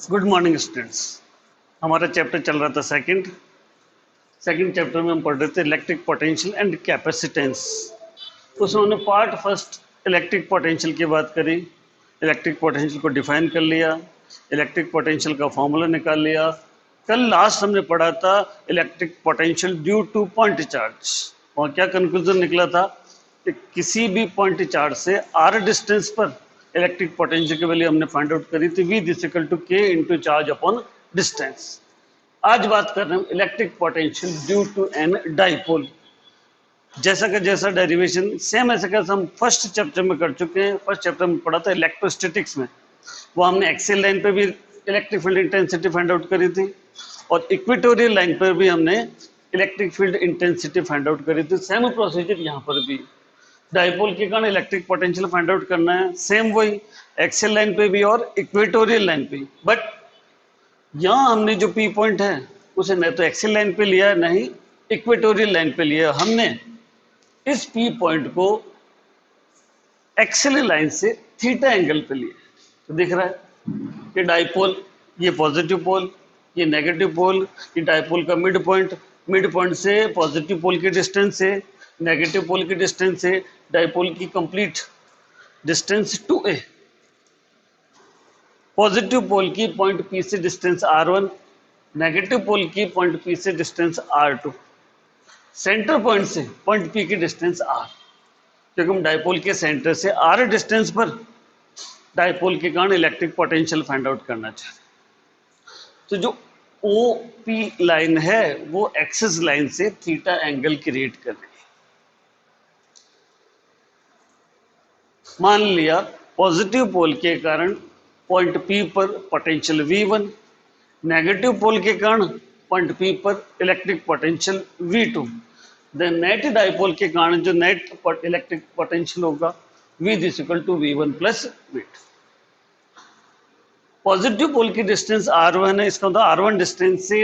Good morning students. हमारा chapter चल रहा था सेकंड चैप्टर में हम पढ़ रहे थे इलेक्ट्रिक पोटेंशियल एंड कैपेसिटेंस। उसमें हमने पार्ट फर्स्ट इलेक्ट्रिक पोटेंशियल की बात करी, इलेक्ट्रिक पोटेंशियल को डिफाइन कर लिया, इलेक्ट्रिक पोटेंशियल का फॉर्मूला निकाल लिया। कल लास्ट हमने पढ़ा था electric potential due to point charge, और क्या कंक्लूजन निकला था कि किसी भी पॉइंट चार्ज से आर डिस्टेंस पर इलेक्ट्रिक पोटेंशियल की वैल्यू हमने फाइंड आउट करी थी, V is equal to K into charge upon distance. आज बात कर रहे हैं electric potential due to an dipole. जैसा का जैसा डेरिवेशन सेम ऐसा कैसे हम फर्स्ट चैप्टर में कर चुके हैं। फर्स्ट चैप्टर में पढ़ा था इलेक्ट्रोस्टैटिक्स में, वो हमने एक्सियल लाइन पे भी electric field intensity find out करी थी, और इक्वेटोरियल लाइन पर भी हमने electric field intensity find out करी थी। सेम प्रोसीजर यहाँ पर भी डाइपोल के कारण इलेक्ट्रिक पोटेंशियल फाइंड आउट करना है, सेम वही एक्सियल लाइन पे भी और इक्वेटोरियल लाइन पे। बट यहाँ हमने जो पी पॉइंट है उसे न तो एक्सियल लाइन पे लिया है, न ही इक्वेटोरियल लाइन पे लिया है। हमने इस पी पॉइंट को एक्सियल लाइन से थीटा एंगल पे लिया। तो दिख रहा है कि डाइपोल, ये पॉजिटिव पोल, ये नेगेटिव पोल, ये डाइपोल का मिड पॉइंट से पॉजिटिव पोल की डिस्टेंस से नेगेटिव पोल की डिस्टेंस से डाइपोल की complete distance 2a, positive pole की पॉइंट P से डिस्टेंस r1, नेगेटिव पोल की पॉइंट P से डिस्टेंस r2, सेंटर पॉइंट से पॉइंट P की डिस्टेंस r, क्योंकि हम डाइपोल के सेंटर से r डिस्टेंस पर डाइपोल के कारण इलेक्ट्रिक पोटेंशियल फाइंड आउट करना चाहते हैं। तो जो OP लाइन है वो एक्सिस लाइन से थीटा एंगल क्रिएट कर रही है। मान लिया पॉजिटिव पोल के कारण पॉइंट P पर पोटेंशियल V1, नेगेटिव पोल के कारण पॉइंट P पर electric potential V2, then net dipole के कारण जो नेट इलेक्ट्रिक पोटेंशियल होगा V is equal to V1 plus V2। Positive pole की डिस्टेंस R1 है, इसका मतलब R1 डिस्टेंस से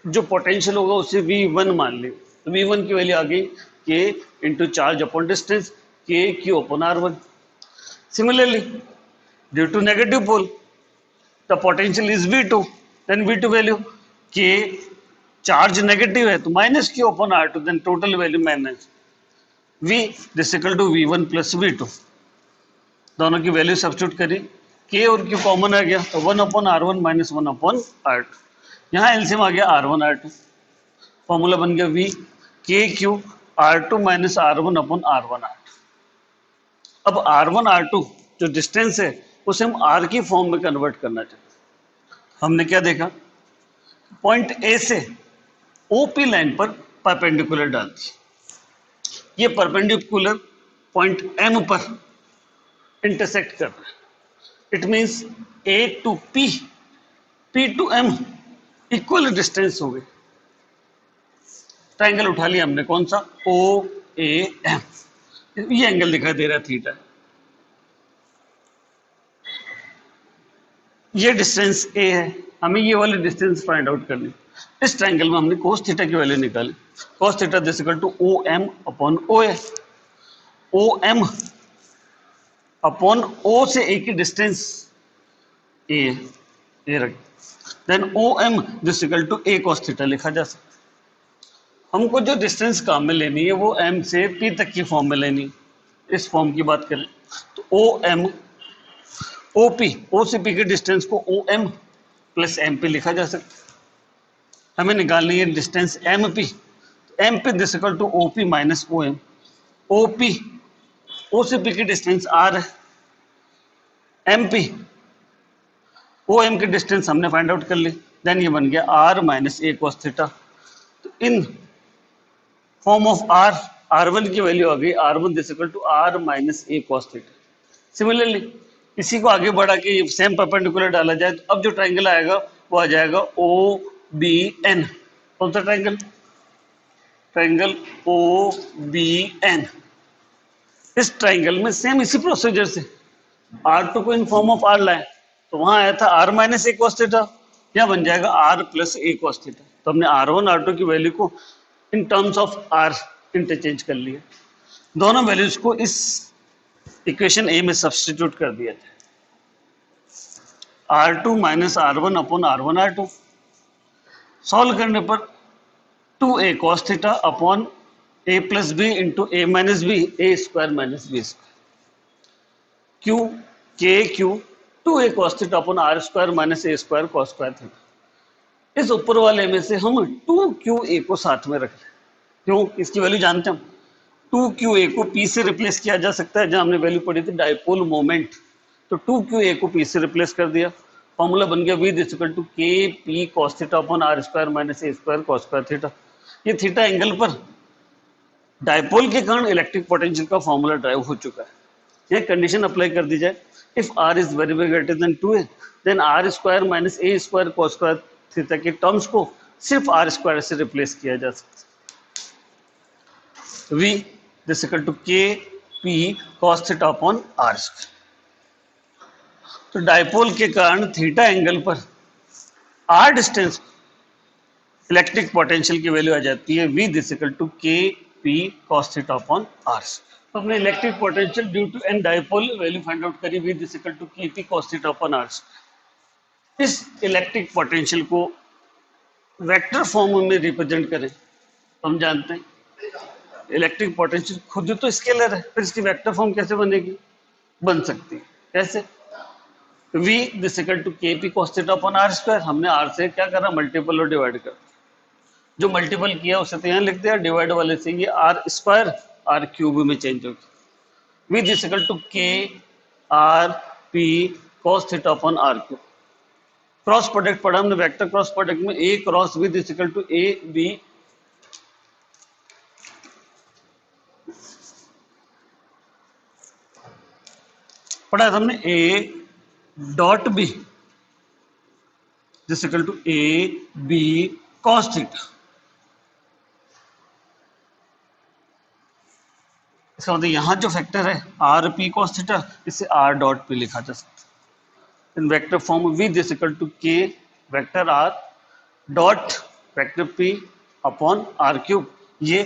जो पोटेंशियल होगा उसे V1 मान ली। तो V1 की वैल्यू आ गई K into charge upon distance, K Q upon R1। Similarly due to negative pole the potential is V2, then V2 value K, charge negative है तो minus Q upon R2, then total value minus V this equal to V1 plus V2। दोनों की value substitute करी, K और Q common आ गया तो 1 upon R1 minus 1 upon R2। यहाँ एलसीएम आ गया R1 R2, फॉर्मूला बन गया V KQ R2 minus R1 upon R1 R2। अब R1 R2 जो डिस्टेंस है उसे हम R की फॉर्म में कन्वर्ट करना चाहते हैं। हमने क्या देखा, पॉइंट A से OP लाइन पर परपेंडिकुलर डाल दी, ये परपेंडिकुलर पॉइंट M पर इंटरसेक्ट कर रहा है। It means A to P, P to M equal distance हो गई। ट्रायंगल उठा लिया हमने, कौन सा, OAM, ये एंगल दिखाई दे रहा है थीटा। ये डिस्टेंस A है, हमें ये वाली डिस्टेंस फाइंड आउट करनी। इस ट्रायंगल में हमने cos थीटा की वैल्यू निकाली, cos theta this equal to OM upon OA, OM upon O से A की डिस्टेंस A, ये रख, then OM this equal to A cos theta लिखा जा सकता है। हमको जो डिस्टेंस काम में लेनी है वो M से P तक की फॉर्म में लेनी है। इस फॉर्म की बात करें तो OM OP, O से P के डिस्टेंस को OM प्लस MP लिखा जा सकता है। हमें निकालनी है distance MP, MP this equal to OP minus OM, OP O से P की डिस्टेंस R है, MP OM की डिस्टेंस हमने फाइंड आउट कर ली, देन ये बन गया R minus A cos theta. तो in form of R, R1 की वैल्यू आ गई R1 this equal to R minus A cos theta. Similarly इसी को आगे बढ़ा के सेम परपेंडिकुलर डाला जाए तो अब जो ट्रायंगल आएगा वो आ जाएगा OBN। कौन सा ट्रायंगल, ट्रायंगल OBN। इस ट्रायंगल में सेम इसी प्रोसीजर से R2 को इन फॉर्म ऑफ R लाए तो वहां आया था R minus A cos theta, यह बन जाएगा R plus A cos theta. तो हमने R1 R2 की वैल्यू को in terms of R interchange कर लिया, दोनों वैल्यूज को इस इक्वेशन ए में सब्स्टिट्यूट कर दिया जाए, R2 minus R1 upon R1 R2, solve करने पर 2a cos theta upon a plus B into A minus B, A square minus B square, क्यू के क्यू 2a cos theta upon R square minus A square cos square theta. इस ऊपर वाले में से हम 2qa को साथ में रख रहे हैं। क्यों? इसकी वैल्यू जानते हैं हम। 2qa को p से रिप्लेस किया जा सकता है, जहां हमने वैल्यू पढ़ी थी डाइपोल मोमेंट, तो 2qa को p से रिप्लेस कर दिया, फॉर्मूला बन गया v equal to K P cos theta upon R square minus A square cos square theta. ये थीटा एंगल पर डाइपोल के कारण इलेक्ट्रिक पोटेंशियल का फॉर्मूला ड्राइव हो चुका है। यह कंडीशन अप्लाई कर दी जाए, if r is very very greater than 2a then R square minus A square cos square theta के टर्म्स को सिर्फ आर स्क्वायर से रिप्लेस किया जा सकता है। v this equal to K P cos theta upon R square. तो dipole के कारण थीटा एंगल पर आर डिस्टेंस इलेक्ट्रिक पोटेंशियल की वैल्यू आ जाती है v this equal to K P cos theta upon R square. तो हमने electric potential due to an dipole value find out करी, v this equal to K P cos theta upon R square. इस electric potential को vector form में represent करें, हम जानते हैं इलेक्ट्रिक पोटेंशियल खुद तो स्केलर है, फिर इसकी वेक्टर फॉर्म कैसे बनेगी? बन सकती है कैसे? v this equal to K P cos theta upon R square. हमने r से क्या करा? मल्टीपल और डिवाइड कर, जो मल्टीपल किया उसे तो यहाँ लिख दिया, डिवाइड वाले से ये आर स्क्वायर आर क्यूब में चेंज होगी। v this equal to K R P cos theta upon R cube. Cross product पढ़ा हमने वेक्टर क्रॉस प्रोडक्ट में, a cross b this equal to a b पढ़ा था हमने, a dot b this equal to a b cos theta. इसका मतलब यहाँ जो फैक्टर है आर पी cos थीटा, इसे r डॉट p लिखा जा सकता है इन vector form. v this equal to k vector r dot vector p upon r cube. ये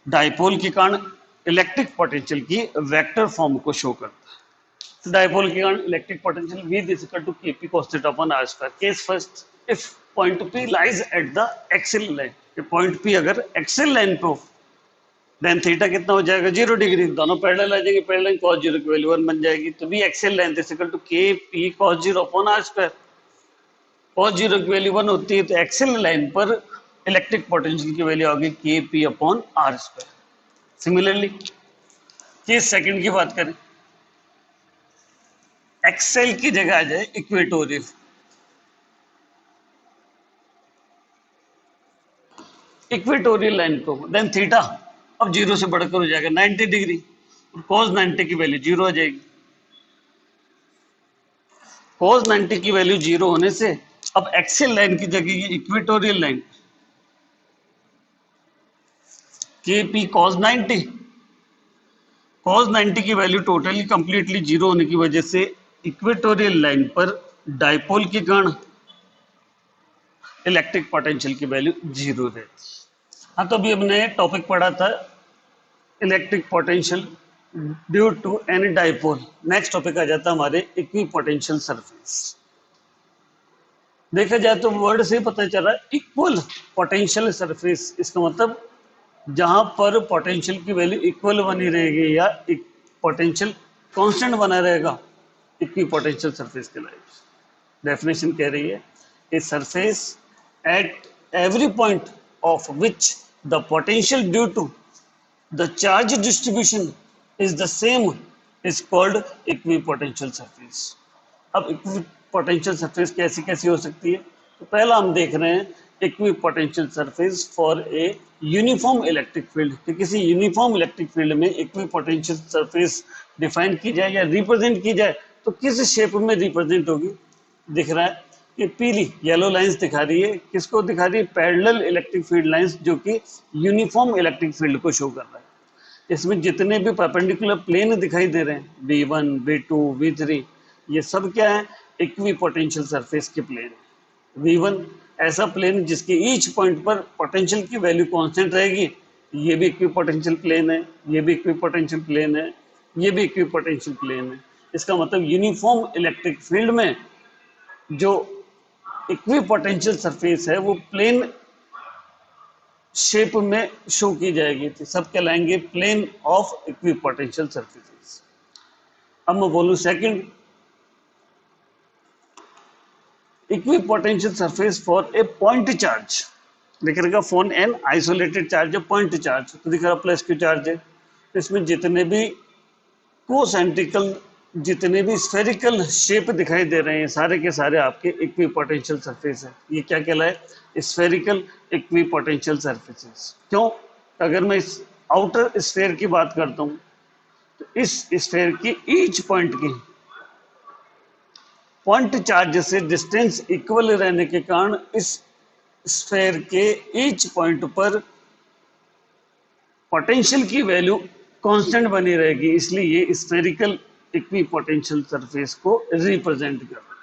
डाइपोल के कारण इलेक्ट्रिक पोटेंशियल की वेक्टर फॉर्म को शो करता है। डाइपोल के कारण electric potential v this equal to K P cos theta upon r square. Case first, if point p lies at the axial line, point p अगर axial line पे हो then theta कितना हो जाएगा? 0 डिग्री। दोनों parallel आ जाएंगे, parallel cos 0 की value 1 बन जाएगी। तो v axial line this equal to K P cos 0 upon r square. cos 0 की वैल्यू 1 होती है, तो एक्सिल लाइन पर इलेक्ट्रिक पोटेंशियल की वैल्यू आ गई K P upon R square. Similarly case second की बात करें, एक्सेल की जगह आ जाए इक्वेटोरियल, इक्वेटोरियल लाइन को, देन थीटा अब 0 से बढ़कर हो जाएगा 90 डिग्री, और cos 90 की वैल्यू 0 आ जाएगी। cos 90 की वैल्यू 0 होने से अब एक्सेल लाइन की जगह ये इक्वेटोरियल लाइन के पी cos 90, cos 90 की वैल्यू टोटली कंप्लीटली 0 होने की वजह से इक्वेटोरियल लाइन पर डाइपोल के कारण इलेक्ट्रिक पोटेंशियल की वैल्यू 0 रहती। हाँ, तो अभी हमने टॉपिक पढ़ा था electric potential due to any dipole. Next topic आ जाता है हमारे इक्विपोटेंशियल सरफेस। देखा जाए तो वर्ड से ही पता चल रहा है इक्वल पोटेंशियल सरफेस, इसका मतलब जहां पर पोटेंशियल की वैल्यू इक्वल बनी रहेगी या पोटेंशियल कांस्टेंट बना रहेगा, इक्विपोटेंशियल सरफेस कहलाएगी। डेफिनेशन कह रही है a surface at every point of which the potential due to the charge distribution is the same is called equipotential surface। अब equipotential surface कैसी कैसी हो सकती है? तो पहला हम देख रहे हैं equipotential surface for a uniform electric field। कि किसी यूनिफॉर्म इलेक्ट्रिक फील्ड में equipotential surface डिफाइन की जाए या रिप्रेजेंट की जाए तो किस शेप में रिप्रेजेंट होगी? दिख रहा है ये पीली येलो लाइंस दिखा रही है, किसको दिखा रही है? पैरेलल इलेक्ट्रिक फील्ड लाइंस, जो कि यूनिफॉर्म इलेक्ट्रिक फील्ड को शो कर रहा है। इसमें जितने भी परपेंडिकुलर प्लेन दिखाई दे रहे हैं V1, V2, V3, ये सब क्या है? इक्विपोटेंशियल सरफेस के प्लेन। V1 ऐसा प्लेन जिसके ईच पॉइंट पर पोटेंशियल की वैल्यू कांस्टेंट रहेगी, ये भी इक्विपोटेंशियल प्लेन है, ये भी इक्विपोटेंशियल प्लेन है। ये भी इक्विपोटेंशियल प्लेन है। इसका मतलब यूनिफॉर्म इलेक्ट्रिक फील्ड में जो इक्विपोटेंशियल सरफेस है वो प्लेन शेप में शो की जाएगी, तो सब कहलाएंगे प्लेन ऑफ इक्विपोटेंशियल सरफेसेस। अब मैं बोलूं second, equipotential surface for a point charge. दिख रहेगा फोन एन आइसोलेटेड चार्ज है, पॉइंट चार्ज, तो दिख रहा प्लस क्यू चार्ज है। तो इसमें जितने भी कोसेंट्रिकल, जितने भी स्फेरिकल शेप दिखाई दे रहे हैं सारे के सारे आपके इक्विपोटेंशियल सरफेस है। ये क्या कहलाए? Spherical equipotential surfaces. क्यों? अगर मैं इस आउटर स्फेयर की बात करता हूं तो इस स्फेयर की ईच पॉइंट की पॉइंट चार्ज से डिस्टेंस इक्वल रहने के कारण इस स्फेयर के ईच पॉइंट पर पोटेंशियल की वैल्यू कांस्टेंट बनी रहेगी, इसलिए ये स्फेरिकल इक्विपोटेंशियल सरफेस को रिप्रेजेंट कर रहा है।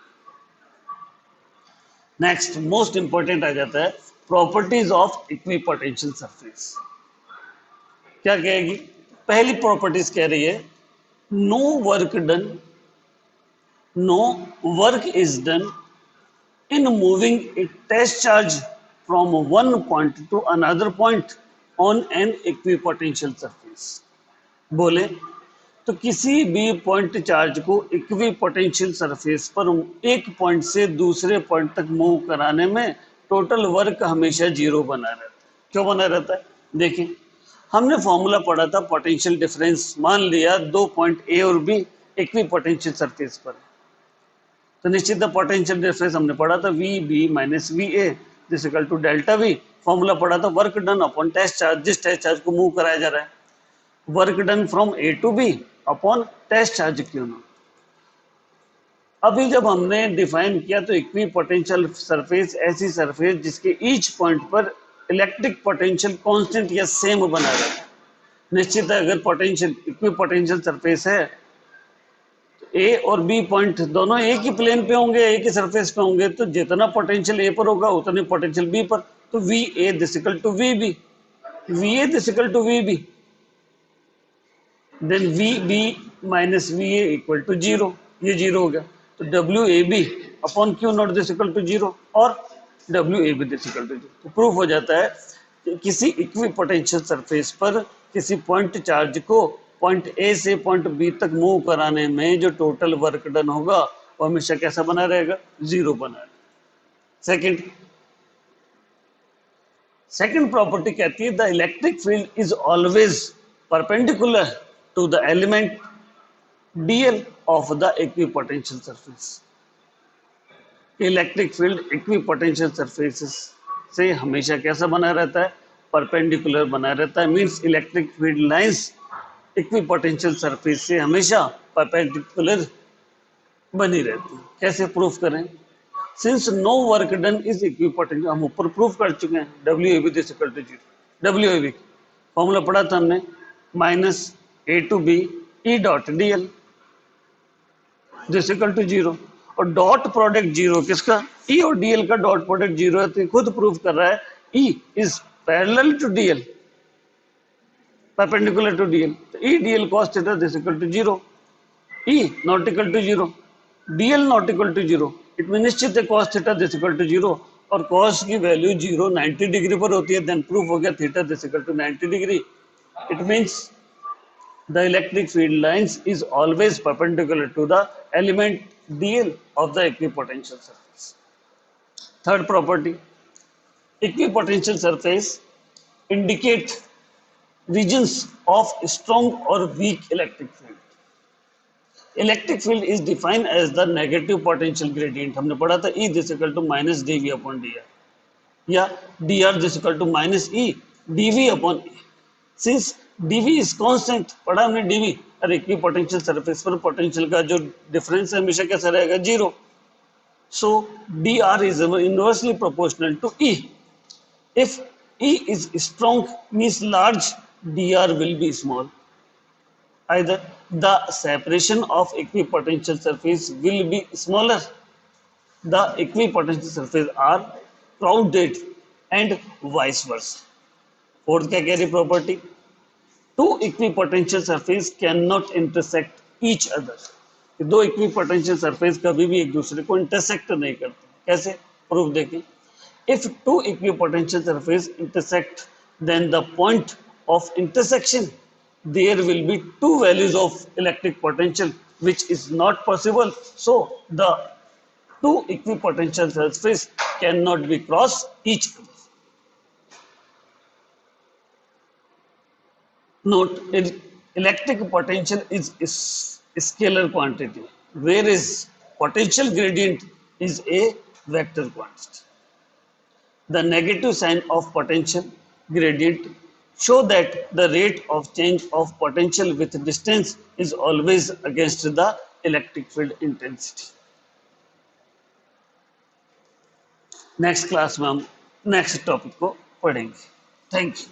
नेक्स्ट मोस्ट इंपॉर्टेंट आ जाता है प्रॉपर्टीज ऑफ इक्विपोटेंशियल सरफेस। क्या कहेगी? पहली प्रॉपर्टीज कह रही है no work done, no work is done in moving a test charge from one point to another point on an equipotential surface। बोले तो किसी भी पॉइंट चार्ज को इक्विपोटेंशियल सरफेस पर एक पॉइंट से दूसरे पॉइंट तक मूव कराने में टोटल वर्क हमेशा जीरो बना रहता है। क्यों बना रहता है? देखिए, हमने फॉर्मूला पढ़ा था पोटेंशियल डिफरेंस, मान लिया दो पॉइंट ए और बी इक्विपोटेंशियल सरफेस पर, तो निश्चित पोटेंशियल डिफरेंस हमने पढ़ा था V B minus V A this equal to delta V. Formula पढ़ा था work done upon test charge, जिस टेस्ट चार्ज को मूव कराया जा रहा है, work done from A to B upon test charge Q naught. अभी जब हमने डिफाइन किया तो इक्विपोटेंशियल सरफेस ऐसी सरफेस जिसके ईच पॉइंट पर इलेक्ट्रिक पोटेंशियल कांस्टेंट या सेम बना रहता है। निश्चित है अगर पोटेंशियल इक्विपोटेंशियल सरफेस है ए और बी पॉइंट दोनों एक ही प्लेन पे होंगे, एक ही सरफेस पे होंगे, तो जितना पोटेंशियल ए पर होगा उतने पोटेंशियल बी पर, तो V A equal to V B, V A equal to V B, then V B minus V A equal to zero, ये जीरो हो गया। तो W A B upon Q not equal to zero और W A B equal to zero. तो proof हो जाता है कि किसी इक्विपोटेंशियल सरफेस पर किसी पॉइंट चार्ज को पॉइंट ए से पॉइंट बी तक मूव कराने में जो टोटल वर्क डन होगा वो हमेशा कैसा बना रहेगा? जीरो बना रहेगा। सेकंड प्रॉपर्टी कहती है the electric field is always perpendicular to the element DL of the equipotential surface. Electric field equipotential surfaces से हमेशा कैसा बना रहता है? परपेंडिकुलर बना रहता है। Means electric field lines equipotential surface से हमेशा परपेंडिकुलर बनी रहती है। कैसे प्रूफ करें? Since no work done is equipotential, हम ऊपर प्रूफ कर चुके हैं W A B is equal to zero. W A B formula पढ़ा था हमने, minus A to B E dot D L equal to zero, और डॉट प्रोडक्ट जीरो किसका? ई और डी एल का डॉट प्रोडक्ट जीरो है, तो खुद प्रूफ कर रहा है E is parallel to D L, perpendicular to dl, तो e dl cos theta this equal to 0, e not equal to 0, dl not equal to 0, it means निश्चित है cos theta this equal to 0 और cos की value 0 90 degree पर होती है, then proof हो गया theta this equal to 90 degree. it means the electric field lines is always perpendicular to the element dl of the equipotential surface। third property, equipotential surface indicate regions of strong or weak electric field। Electric field is defined as the negative potential gradient, हमने पढ़ा था E this equal to minus D V upon D R, या D R this equal to minus E D V upon A. Since D V is constant, पढ़ा हमने D V, और equipotential surface पर potential का जो difference है हमेशा कैसा रहेगा? Zero. So D R is inversely proportional to E. If E is strong means large, dr will be small. Either the separation of equipotential surface will be smaller, the equipotential surface are crowded and vice versa। Fourth क्या कह रही property? Two equipotential surface can not intersect each other. दो इक्विपोटेंशियल सरफेस कभी भी एक दूसरे को इंटरसेक्ट नहीं करते। कैसे? प्रूफ देखें। If two equipotential surface intersect, then the point of intersection there will be two values of electric potential, which is not possible. So the two equipotential surface cannot be cross each other. Note, electric potential is scalar quantity, whereas potential gradient is a vector quantity. The negative sign of potential gradient show that the rate of change of potential with distance is always against the electric field intensity. Next class में हम next topic को पढ़ेंगे। Thank you.